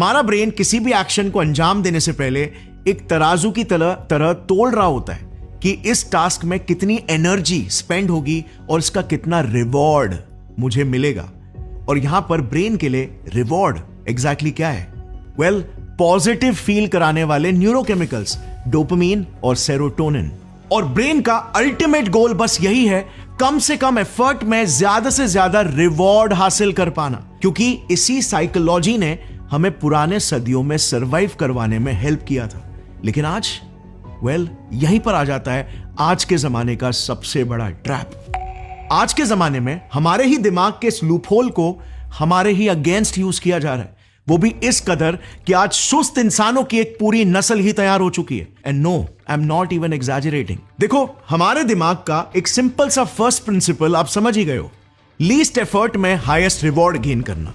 हमारा ब्रेन किसी भी एक्शन को अंजाम देने से पहले एक तराजू की तरह तोल रहा होता है कि इस टास्क में कितनी एनर्जी स्पेंड होगी और इसका कितना रिवॉर्ड मुझे मिलेगा। और यहां पर ब्रेन के लिए रिवॉर्ड एग्जैक्टली क्या है? वेल, पॉजिटिव फील कराने वाले न्यूरोकेमिकल्स डोपामिन और सेरोटोनिन। और ब्रेन का अल्टीमेट गोल बस यही है, कम से कम एफर्ट में ज्यादा से ज्यादा रिवॉर्ड हासिल कर पाना, क्योंकि इसी साइकोलॉजी ने हमें पुराने सदियों में सरवाइव करवाने में हेल्प किया था। लेकिन आज यहीं पर आ जाता है आज के जमाने का सबसे बड़ा ट्रैप। आज के जमाने में हमारे ही दिमाग के इस लूपहोल को हमारे ही अगेंस्ट यूज किया जा रहा है, वो भी इस कदर कि आज सुस्त इंसानों की एक पूरी नस्ल ही तैयार हो चुकी है। And no, I am not even exaggerating. देखो, हमारे दिमाग का एक सिंपल सा फर्स्ट प्रिंसिपल आप समझ ही गए हो, लीस्ट एफर्ट में हाईएस्ट रिवॉर्ड गेन करना।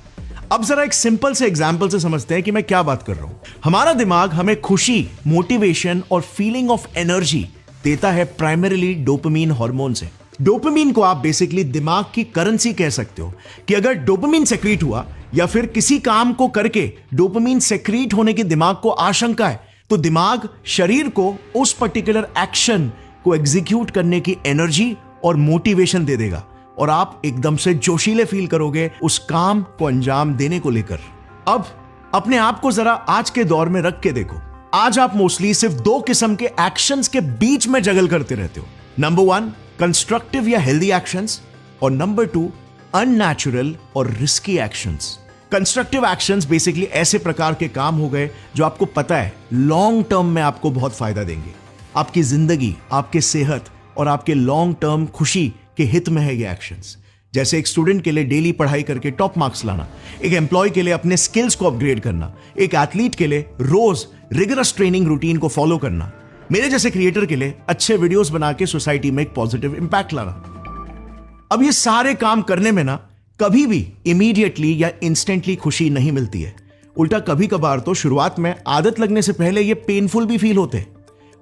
अब जरा एक सिंपल से एग्जांपल से समझते हैं कि मैं क्या बात कर रहा हूं। हमारा दिमाग हमें खुशी, मोटिवेशन और फीलिंग ऑफ एनर्जी देता है प्राइमरीली डोपामिन हार्मोन से। डोपामिन को आप बेसिकली दिमाग की करेंसी कह सकते हो कि अगर डोपामिन सेक्रीट हुआ या फिर किसी काम को करके डोपामिन सेक्रीट होने की दिमाग को आशंका है, तो दिमाग शरीर को उस पर्टिकुलर एक्शन को एग्जीक्यूट करने की एनर्जी और मोटिवेशन दे देगा और आप एकदम से जोशीले फील करोगे उस काम को अंजाम देने को लेकर। अब अपने आप को जरा आज के दौर में रख के देखो। आज आप मोस्टली सिर्फ दो किस्म के एक्शंस के बीच में जगल करते रहते हो। नंबर 1 कंस्ट्रक्टिव या हेल्दी एक्शंस, और नंबर 2 अननेचुरल और risky actions. Constructive actions basically ऐसे प्रकार के काम हो गए जो आपको पता है लॉन्ग टर्म में आपको बहुत फायदा देंगे, आपकी जिंदगी, आपके सेहत और आपके लॉन्ग टर्म खुशी के हित में है ये एक्शंस। जैसे एक स्टूडेंट के लिए डेली पढ़ाई करके टॉप मार्क्स लाना, एक एम्प्लॉय के लिए अपने स्किल्स को अपग्रेड करना, एक एथलीट के लिए रोज रिगरस ट्रेनिंग रूटीन को फॉलो करना, मेरे जैसे क्रिएटर के लिए अच्छे वीडियोस बना के सोसाइटी में एक पॉजिटिव इंपैक्ट लाना। अब ये सारे काम करने में ना कभी भी इमीडिएटली या इंस्टेंटली खुशी नहीं मिलती है। उल्टा कभी कभार तो शुरुआत में आदत लगने से पहले ये पेनफुल भी फील होते हैं।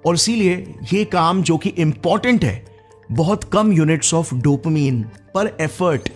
और इसीलिए ये काम जो कि इंपॉर्टेंट है, बहुत कम यूनिट्स ऑफ डोपामिन पर एफर्ट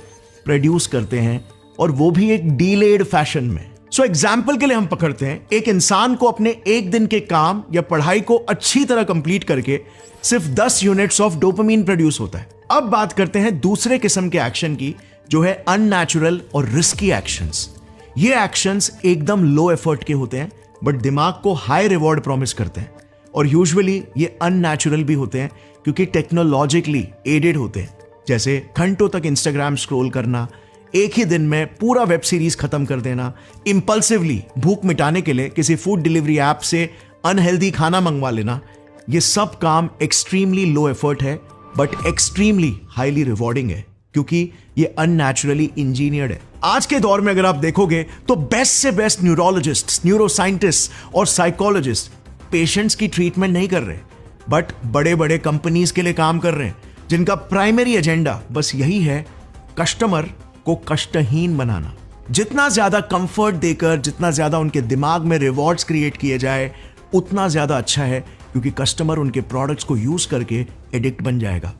प्रोड्यूस करते हैं, और वो भी एक डीलेड फैशन में। सो एग्जाम्पल के लिए हम पकड़ते हैं एक इंसान को अपने एक दिन के काम या पढ़ाई को अच्छी तरह कंप्लीट करके सिर्फ 10 यूनिट्स ऑफ डोपामिन प्रोड्यूस होता है। अब बात करते हैं दूसरे किस्म के एक्शन की, जो है अननेचुरल और रिस्की एक्शंस। ये एक्शंस एकदम लो एफर्ट के होते हैं बट दिमाग को हाई रिवॉर्ड प्रॉमिस करते हैं, और यूजुअली ये अननेचुरल भी होते हैं क्योंकि टेक्नोलॉजिकली एडेड होते हैं। जैसे घंटों तक इंस्टाग्राम स्क्रॉल करना, एक ही दिन में पूरा वेब सीरीज खत्म कर देना, इंपल्सिवली भूख मिटाने के लिए किसी फूड डिलीवरी ऐप से अनहेल्दी खाना मंगवा लेना। ये सब काम एक्सट्रीमली लो एफर्ट है बट एक्सट्रीमली हाईली रिवॉर्डिंग है, क्योंकि ये अननेचुरली इंजीनियर्ड है। आज के दौर में अगर आप देखोगे तो बेस्ट से बेस्ट न्यूरोलॉजिस्ट, न्यूरोसाइंटिस्ट और साइकोलॉजिस्ट पेशेंट्स की ट्रीटमेंट नहीं कर रहे, बट बड़े बड़े कंपनीज के लिए काम कर रहे हैं, जिनका प्राइमरी एजेंडा बस यही है, कस्टमर को कष्टहीन बनाना। जितना ज्यादा कंफर्ट देकर, जितना ज्यादा उनके दिमाग में रिवॉर्ड्स क्रिएट किए जाए, उतना ज्यादा अच्छा है, क्योंकि कस्टमर उनके प्रोडक्ट्स को यूज करके एडिक्ट बन जाएगा।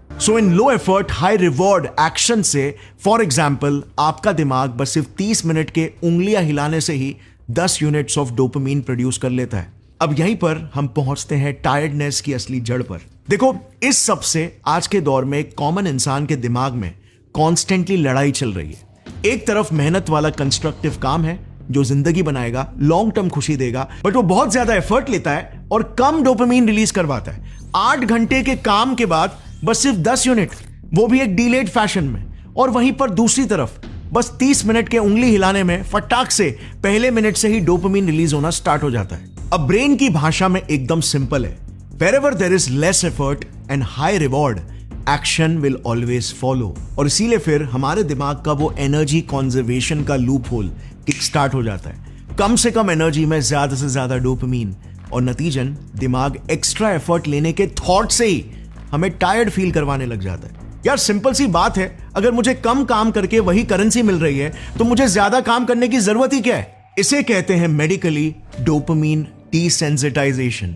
So in low effort high reward action से, फॉर एग्जाम्पल, आपका दिमाग बस सिर्फ 30 मिनट के उंगलियां हिलाने से ही 10 यूनिट्स ऑफ डोपामिन प्रोड्यूस कर लेता है। अब यहीं पर हम पहुंचते हैं टायर्डनेस की असली जड़ पर। देखो, इस सब से आज के दौर में एक कॉमन इंसान के दिमाग में कॉन्स्टेंटली लड़ाई चल रही है। एक तरफ मेहनत वाला कंस्ट्रक्टिव काम है जो जिंदगी बनाएगा, लॉन्ग टर्म खुशी देगा, बट वो बहुत ज्यादा एफर्ट लेता है और कम डोपामिन रिलीज करवाता है। 8 घंटे के काम के बाद बस सिर्फ 10 यूनिट, वो भी एक डीलेड फैशन में। और वहीं पर दूसरी तरफ बस 30 मिनट के उंगली हिलाने में फटाक से पहले मिनट से ही डोपामिन रिलीज होना स्टार्ट हो जाता है। अब ब्रेन की भाषा में एकदम सिंपल है, wherever there is less effort and high reward, action will always follow। और इसीलिए फिर हमारे दिमाग का वो एनर्जी कॉन्जर्वेशन का लूप होल किक स्टार्ट हो जाता है। कम से कम एनर्जी में ज्यादा से ज्यादा डोपामिन, और नतीजन दिमाग एक्स्ट्रा एफर्ट लेने के थॉट से ही हमें टायर्ड फील करवाने लग जाता है। यार सिंपल सी बात है, अगर मुझे कम काम करके वही करेंसी मिल रही है तो मुझे ज्यादा काम करने की जरूरत ही क्या है? इसे कहते हैं मेडिकली डोपामिन डिसेंसिटाइजेशन,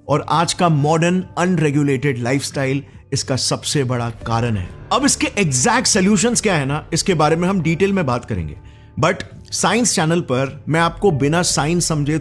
और आज का मॉडर्न अनरेगुलेटेड लाइफस्टाइल इसका सबसे बड़ा कारण है। अब इसके एग्जैक्ट सॉल्यूशंस क्या है ना, इसके बारे में हम डिटेल में बात करेंगे, बट साइंस चैनल पर मैं आपको बिना साइंस समझे